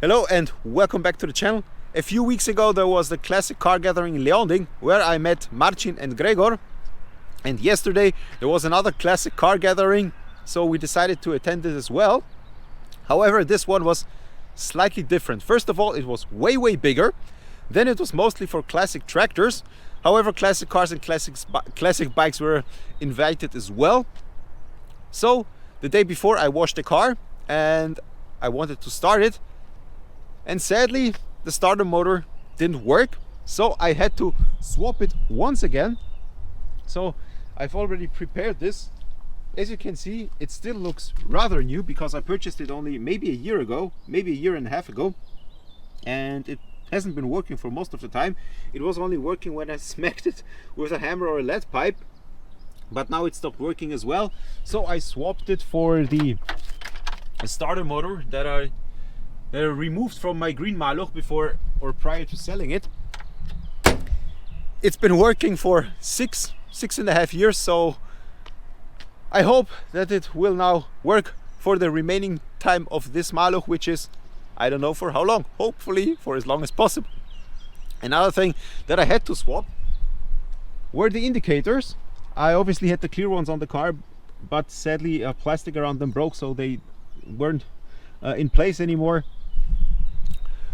Hello and welcome back to the channel. A few weeks ago there was the classic car gathering in Leonding where I met Marcin and Gregor, and yesterday there was another classic car gathering, so we decided to attend it as well. However, this one was slightly different. First of all, it was way bigger. Then it was mostly for classic tractors. However, classic cars and classic bikes were invited as well. So the day before I washed the car and I wanted to start it, and sadly the starter motor didn't work, so I had to swap it once again. So I've already prepared this. As you can see, it still looks rather new because I purchased it only maybe a year ago, maybe a year and a half ago, and it hasn't been working for most of the time. It was only working when I smacked it with a hammer or a lead pipe, but now it stopped working as well. So I swapped it for the starter motor that I removed from my green Maluch before or prior to selling it. It's been working for six and a half years, so I hope that it will now work for the remaining time of this Maluch, which is, I don't know for how long, hopefully for as long as possible. Another thing that I had to swap were the indicators. I obviously had the clear ones on the car, but sadly plastic around them broke, so they weren't in place anymore.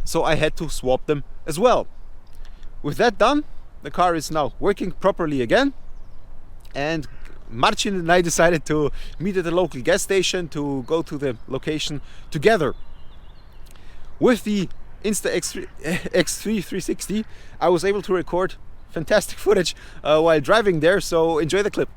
So I had to swap them as well. With that done, the car is now working properly again, and Marcin and I decided to meet at the local gas station to go to the location together. With the X3 360, I was able to record fantastic footage while driving there, so enjoy the clip.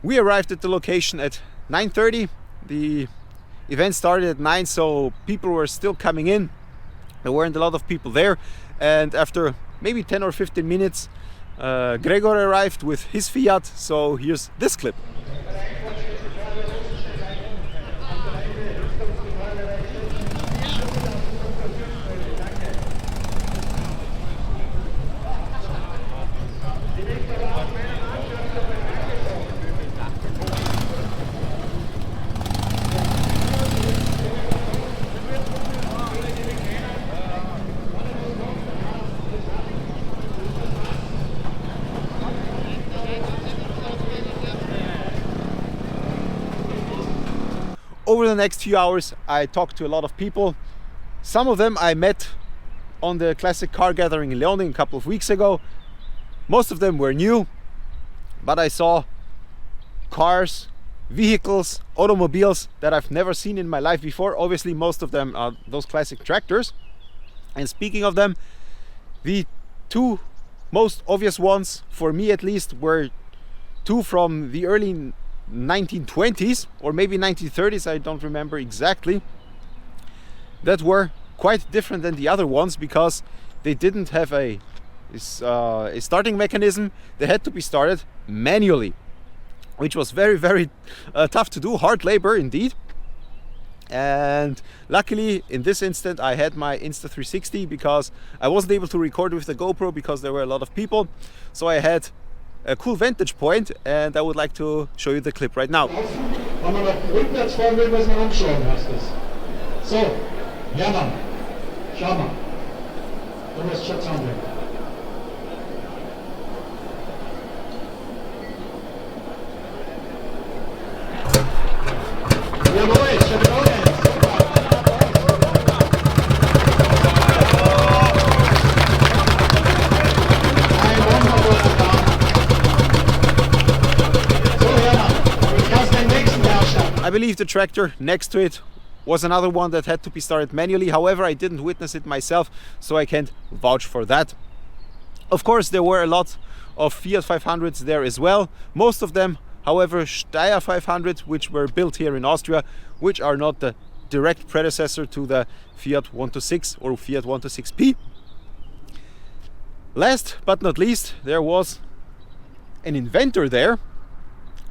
We arrived at the location at 9:30. The event started at 9, so people were still coming in. There weren't a lot of people there, and after maybe 10 or 15 minutes Gregor arrived with his Fiat, so here's this clip. Over the next few hours I talked to a lot of people. Some of them I met on the classic car gathering in Leonding a couple of weeks ago. Most of them were new, but I saw cars, vehicles, automobiles that I've never seen in my life before. Obviously most of them are those classic tractors. And speaking of them, the two most obvious ones, for me at least, were two from the early 1920s or maybe 1930s, I don't remember exactly, that were quite different than the other ones because they didn't have a starting mechanism. They had to be started manually, which was very tough to do, hard labor indeed. And luckily in this instant I had my Insta360 because I wasn't able to record with the GoPro because there were a lot of people, so I had a cool vantage point, and I would like to show you the clip right now. Wenn man nach rückwärts fahren will, muss man anschauen, heißt das. So, ja Mann, schau mal. Du musst schon zusammenbringen. Jawohl, schon wieder. I believe the tractor next to it was another one that had to be started manually. However, I didn't witness it myself, so I can't vouch for that. Of course, there were a lot of Fiat 500s there as well. Most of them, however, Steyr 500, which were built here in Austria, which are not the direct predecessor to the Fiat 126 or Fiat 126P. Last but not least, there was an inventor there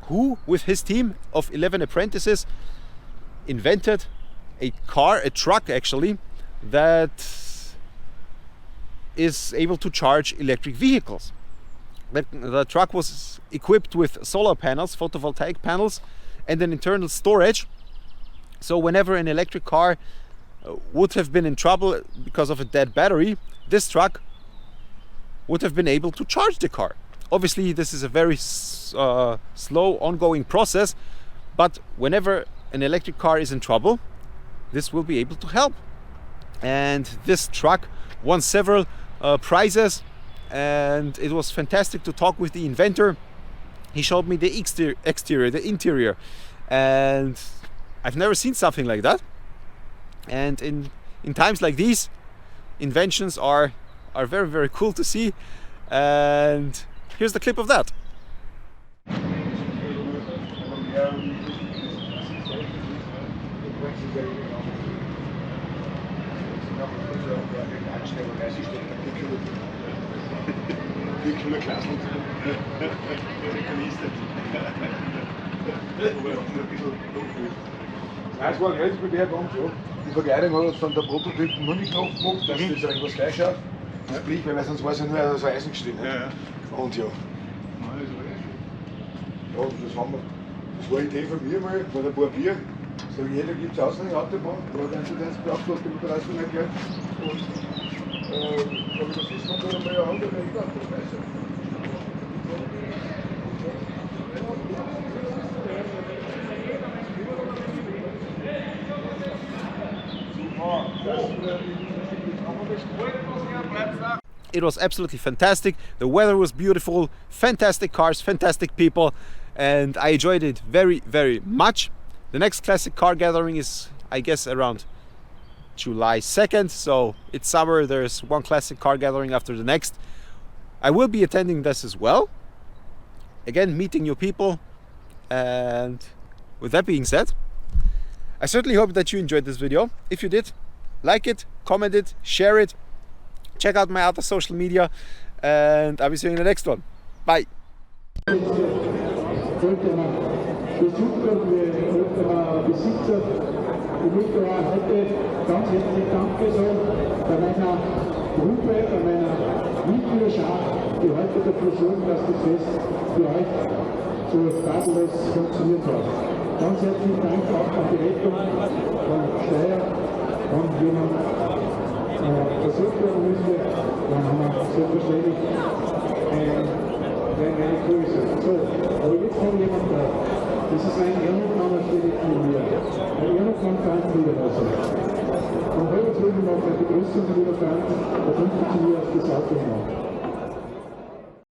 who, with his team of 11 apprentices, invented a truck actually, that is able to charge electric vehicles. The truck was equipped with solar panels, photovoltaic panels, and an internal storage. So whenever an electric car would have been in trouble because of a dead battery, this truck would have been able to charge the car. Obviously, this is a very slow ongoing process, but whenever an electric car is in trouble, this will be able to help. And this truck won several prizes, and it was fantastic to talk with the inventor. He showed me the exterior, the interior, and I've never seen something like that. And in times like these, inventions are very, very cool to see. And here's the clip of that. Das war relativ gut herkommt, ja. Die Verkleidung hat uns dann der Prototyp nur nicht noch gemacht, dass das irgendwas gleich schaut. Das blieb, weil sonst war es ja nur so Eisen gestehen. Ja. Und ja. Ja, das haben wir. Das war eine Idee von mir mal, war ein paar Bier. So, jeder gibt es aus in der Autobahn, war dann zu das Beauftragte mit 30 erklärt. Und das ist noch einmal eine andere Regel, das weiß ich. It was absolutely fantastic. The weather was beautiful, fantastic cars, fantastic people, and I enjoyed it very, very much. The next classic car gathering is, I guess, around July 2nd, so it's summer. There's one classic car gathering after the next. I will be attending this as well. Again, meeting new people. And with that being said, I certainly hope that you enjoyed this video. If you did, like it, comment it, share it, check out my other social media, and I'll be seeing you in the next one. Bye. Besitzer, ich möchte heute ganz herzlich Danke sagen bei meiner Gruppe, bei meiner Mitgliedschaft, die heute dafür sorgen, dass das Fest für euch so tadellos funktioniert hat. Ganz herzlichen Dank auch an die Rettung von Steyr, von jemand versucht werden müsste, dann haben wir selbstverständlich eine Größe. So, aber jetzt kommt jemand da. Das ist ein Ehrenmann, steht von mir. Ein Ehrenmann kann Niederlassung. Und heute drüben noch eine Begrüßung von Wolfern, der 15 Jahre aus das Auto macht.